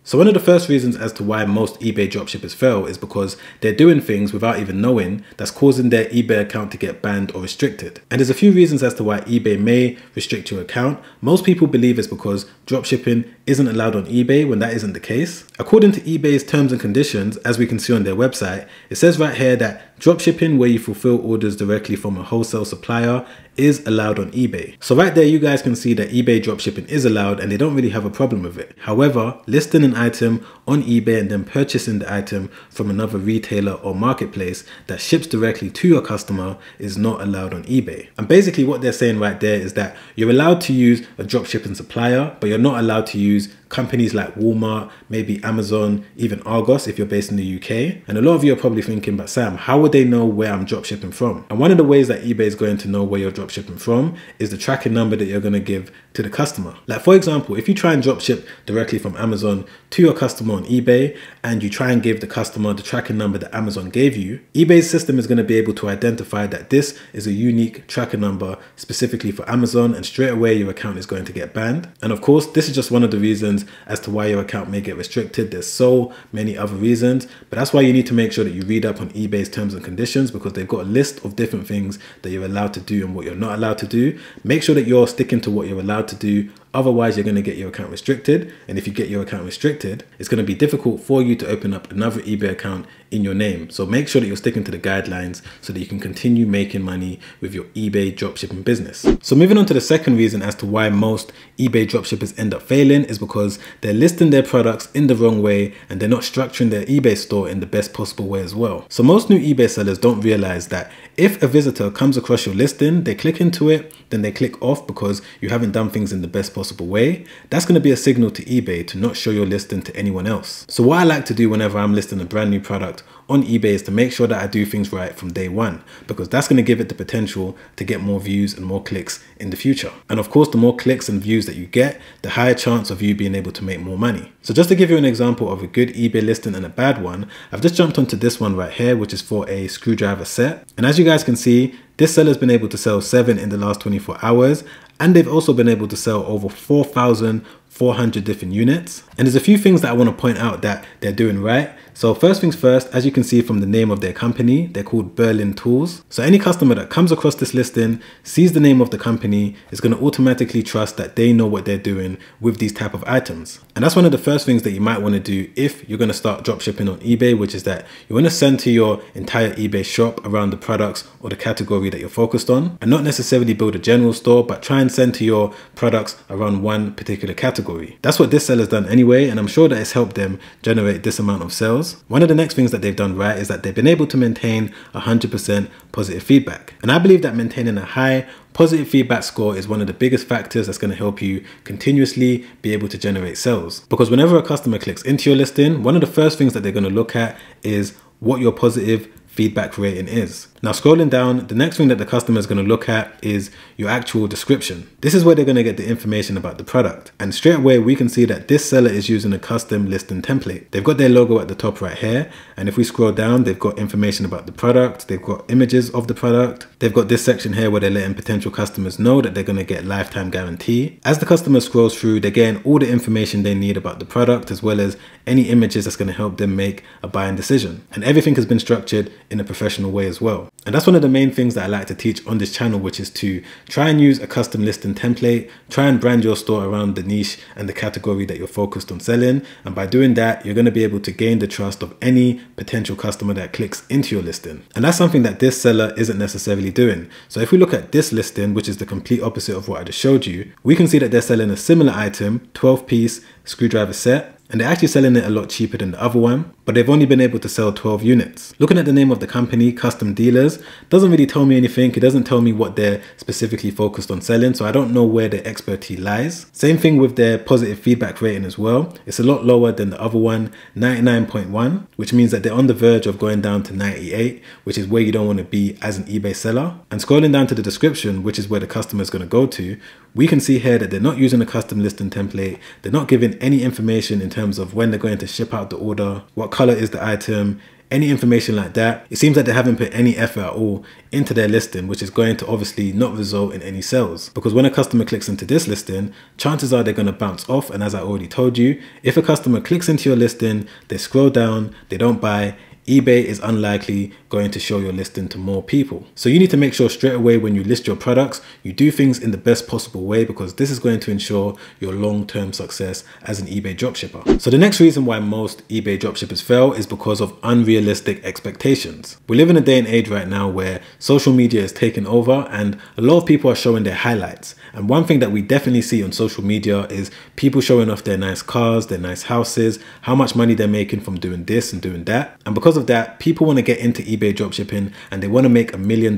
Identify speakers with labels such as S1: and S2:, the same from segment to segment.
S1: So one of the first reasons as to why most eBay dropshippers fail is because they're doing things without even knowing that's causing their eBay account to get banned or restricted. And there's a few reasons as to why eBay may restrict your account. Most people believe it's because dropshipping isn't allowed on eBay when that isn't the case. According to eBay's terms and conditions, as we can see on their website, it says right here that dropshipping where you fulfill orders directly from a wholesale supplier is allowed on eBay. So right there you guys can see that eBay dropshipping is allowed and they don't really have a problem with it. However, listing an item on eBay and then purchasing the item from another retailer or marketplace that ships directly to your customer is not allowed on eBay. And basically what they're saying right there is that you're allowed to use a dropshipping supplier, but you're not allowed to use companies like Walmart, maybe Amazon, even Argos if you're based in the UK. And a lot of you are probably thinking, but Sam, how would they know where I'm dropshipping from? And one of the ways that eBay is going to know where you're dropshipping from is the tracking number that you're going to give to the customer. Like for example, if you try and dropship directly from Amazon to your customer on eBay and you try and give the customer the tracking number that Amazon gave you, eBay's system is going to be able to identify that this is a unique tracking number specifically for Amazon, and straight away your account is going to get banned. And of course, this is just one of the reasons as to why your account may get restricted. There's so many other reasons, but that's why you need to make sure that you read up on eBay's terms and conditions, because they've got a list of different things that you're allowed to do and what you're not allowed to do. Make sure that you're sticking to what you're allowed to do. Otherwise, you're going to get your account restricted. And if you get your account restricted, it's going to be difficult for you to open up another eBay account in your name. So make sure that you're sticking to the guidelines so that you can continue making money with your eBay dropshipping business. So moving on to the second reason as to why most eBay dropshippers end up failing is because they're listing their products in the wrong way and they're not structuring their eBay store in the best possible way as well. So most new eBay sellers don't realize that if a visitor comes across your listing, they click into it, then they click off because you haven't done things in the best possible way. That's going to be a signal to eBay to not show your listing to anyone else. So what I like to do whenever I'm listing a brand new product on eBay is to make sure that I do things right from day one, because that's going to give it the potential to get more views and more clicks in the future. And of course, the more clicks and views that you get, the higher chance of you being able to make more money. So just to give you an example of a good eBay listing and a bad one, I've just jumped onto this one right here, which is for a screwdriver set. And as you guys can see, this seller's been able to sell 7 in the last 24 hours. And they've also been able to sell over 4,400 different units. And there's a few things that I want to point out that they're doing right. So first things first, as you can see from the name of their company, they're called Berlin Tools. So any customer that comes across this listing, sees the name of the company, is going to automatically trust that they know what they're doing with these type of items. And that's one of the first things that you might want to do if you're going to start dropshipping on eBay, which is that you want to center your entire eBay shop around the products or the category that you're focused on, and not necessarily build a general store, but try and center your products around one particular category. That's what this seller's done anyway, and I'm sure that it's helped them generate this amount of sales. One of the next things that they've done right is that they've been able to maintain 100% positive feedback. And I believe that maintaining a high positive feedback score is one of the biggest factors that's going to help you continuously be able to generate sales. Because whenever a customer clicks into your listing, one of the first things that they're going to look at is what your positive feedback rating is. Now scrolling down, the next thing that the customer is going to look at is your actual description. This is where they're going to get the information about the product. And straight away we can see that this seller is using a custom listing template. They've got their logo at the top right here. And if we scroll down, they've got information about the product. They've got images of the product. They've got this section here where they're letting potential customers know that they're going to get lifetime guarantee. As the customer scrolls through, they're getting all the information they need about the product, as well as any images that's going to help them make a buying decision. And everything has been structured in a professional way as well. And that's one of the main things that I like to teach on this channel, which is to try and use a custom listing template, try and brand your store around the niche and the category that you're focused on selling. And by doing that, you're going to be able to gain the trust of any potential customer that clicks into your listing. And that's something that this seller isn't necessarily doing. So if we look at this listing, which is the complete opposite of what I just showed you, we can see that they're selling a similar item, 12-piece screwdriver set. And they're actually selling it a lot cheaper than the other one, but they've only been able to sell 12 units. Looking at the name of the company, Custom Dealers, doesn't really tell me anything. It doesn't tell me what they're specifically focused on selling, so I don't know where their expertise lies. Same thing with their positive feedback rating as well. It's a lot lower than the other one, 99.1, which means that they're on the verge of going down to 98, which is where you don't want to be as an eBay seller. And scrolling down to the description, which is where the customer is going to go to, we can see here that they're not using a custom listing template. They're not giving any information in terms of when they're going to ship out the order, what color is the item, any information like that. It seems like they haven't put any effort at all into their listing, which is going to obviously not result in any sales. Because when a customer clicks into this listing, chances are they're going to bounce off. And as I already told you, if a customer clicks into your listing, they scroll down, they don't buy, eBay is unlikely going to show your listing to more people. So you need to make sure straight away when you list your products, you do things in the best possible way, because this is going to ensure your long-term success as an eBay dropshipper. So the next reason why most eBay dropshippers fail is because of unrealistic expectations. We live in a day and age right now where social media is taking over and a lot of people are showing their highlights. And one thing that we definitely see on social media is people showing off their nice cars, their nice houses, how much money they're making from doing this and doing that. And because of that, people want to get into eBay dropshipping and they want to make $1 million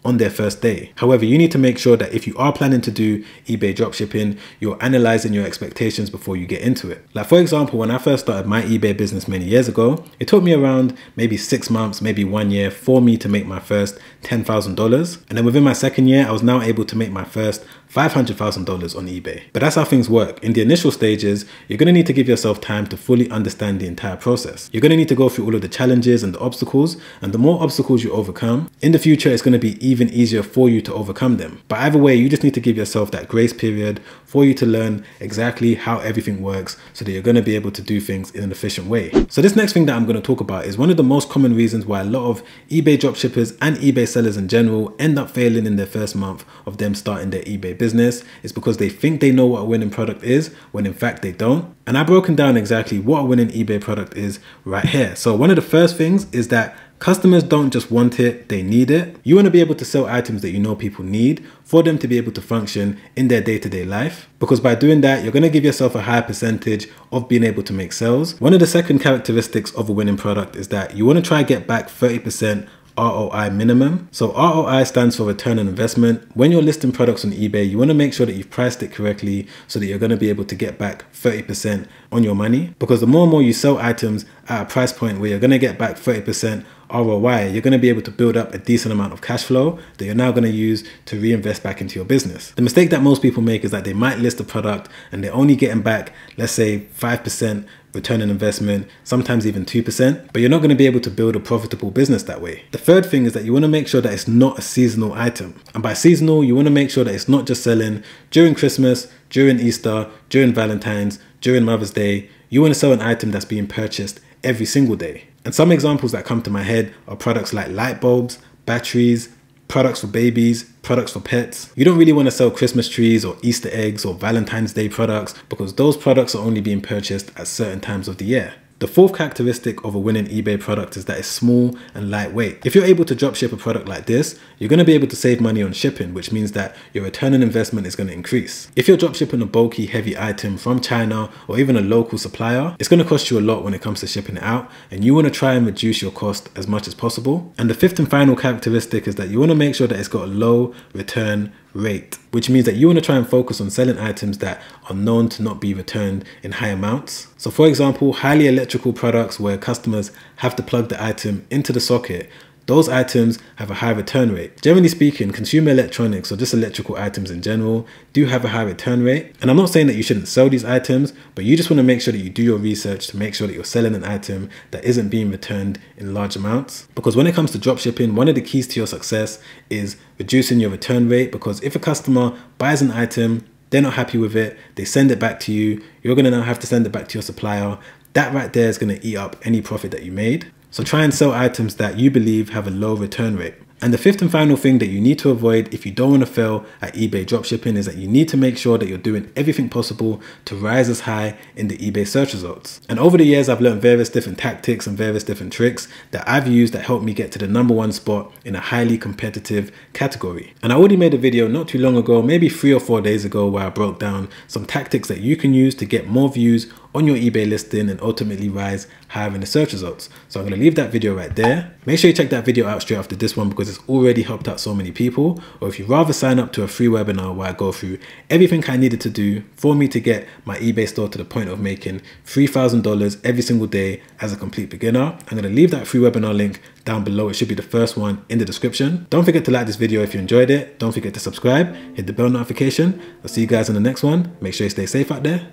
S1: on their first day. However, you need to make sure that if you are planning to do eBay dropshipping, you're analyzing your expectations before you get into it. Like for example, when I first started my eBay business many years ago, it took me around maybe 6 months, maybe 1 year for me to make my first $10,000. And then within my second year, I was now able to make my first $500,000 on eBay. But that's how things work. In the initial stages, you're going to need to give yourself time to fully understand the entire process. You're going to need to go through all of the challenges and the obstacles, and the more obstacles you overcome, in the future, it's going to be even easier for you to overcome them. But either way, you just need to give yourself that grace period for you to learn exactly how everything works so that you're going to be able to do things in an efficient way. So this next thing that I'm going to talk about is one of the most common reasons why a lot of eBay dropshippers and eBay sellers in general end up failing in their first month of them starting their eBay business. Is because they think they know what a winning product is when in fact they don't. And I've broken down exactly what a winning eBay product is right here. So one of the first things is that customers don't just want it, they need it. You want to be able to sell items that you know people need for them to be able to function in their day-to-day life. Because by doing that, you're going to give yourself a higher percentage of being able to make sales. One of the second characteristics of a winning product is that you want to try to get back 30% ROI minimum. So ROI stands for return on investment. When you're listing products on eBay, you want to make sure that you've priced it correctly so that you're going to be able to get back 30% on your money. Because the more and more you sell items at a price point where you're going to get back 30% ROI, you're going to be able to build up a decent amount of cash flow that you're now going to use to reinvest back into your business. The mistake that most people make is that they might list a product and they're only getting back, let's say 5% return on investment, sometimes even 2%, but you're not going to be able to build a profitable business that way. The third thing is that you want to make sure that it's not a seasonal item. And by seasonal, you want to make sure that it's not just selling during Christmas, during Easter, during Valentine's, during Mother's Day. You want to sell an item that's being purchased every single day. And some examples that come to my head are products like light bulbs, batteries, products for babies, products for pets. You don't really want to sell Christmas trees or Easter eggs or Valentine's Day products because those products are only being purchased at certain times of the year. The fourth characteristic of a winning eBay product is that it's small and lightweight. If you're able to dropship a product like this, you're going to be able to save money on shipping, which means that your return on investment is going to increase. If you're dropshipping a bulky, heavy item from China or even a local supplier, it's going to cost you a lot when it comes to shipping it out, and you want to try and reduce your cost as much as possible. And the fifth and final characteristic is that you want to make sure that it's got a low return rate, which means that you want to try and focus on selling items that are known to not be returned in high amounts. So for example, highly electrical products where customers have to plug the item into the socket, those items have a high return rate. Generally speaking, consumer electronics or just electrical items in general do have a high return rate. And I'm not saying that you shouldn't sell these items, but you just want to make sure that you do your research to make sure that you're selling an item that isn't being returned in large amounts. Because when it comes to dropshipping, one of the keys to your success is reducing your return rate. Because if a customer buys an item, they're not happy with it, they send it back to you, you're going to now have to send it back to your supplier. That right there is going to eat up any profit that you made. So try and sell items that you believe have a low return rate. And the fifth and final thing that you need to avoid if you don't want to fail at eBay dropshipping is that you need to make sure that you're doing everything possible to rise as high in the eBay search results. And over the years, I've learned various different tactics and various different tricks that I've used that helped me get to the #1 spot in a highly competitive category. And I already made a video not too long ago, maybe 3 or 4 days ago, where I broke down some tactics that you can use to get more views on your eBay listing and ultimately rise higher in the search results. So I'm going to leave that video right there. Make sure you check that video out straight after this one because it's already helped out so many people. Or if you'd rather sign up to a free webinar where I go through everything I needed to do for me to get my eBay store to the point of making $3,000 every single day as a complete beginner, I'm going to leave that free webinar link down below. It should be the first one in the description. Don't forget to like this video if you enjoyed it. Don't forget to subscribe, hit the bell notification. I'll see you guys in the next one. Make sure you stay safe out there.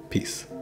S1: Peace.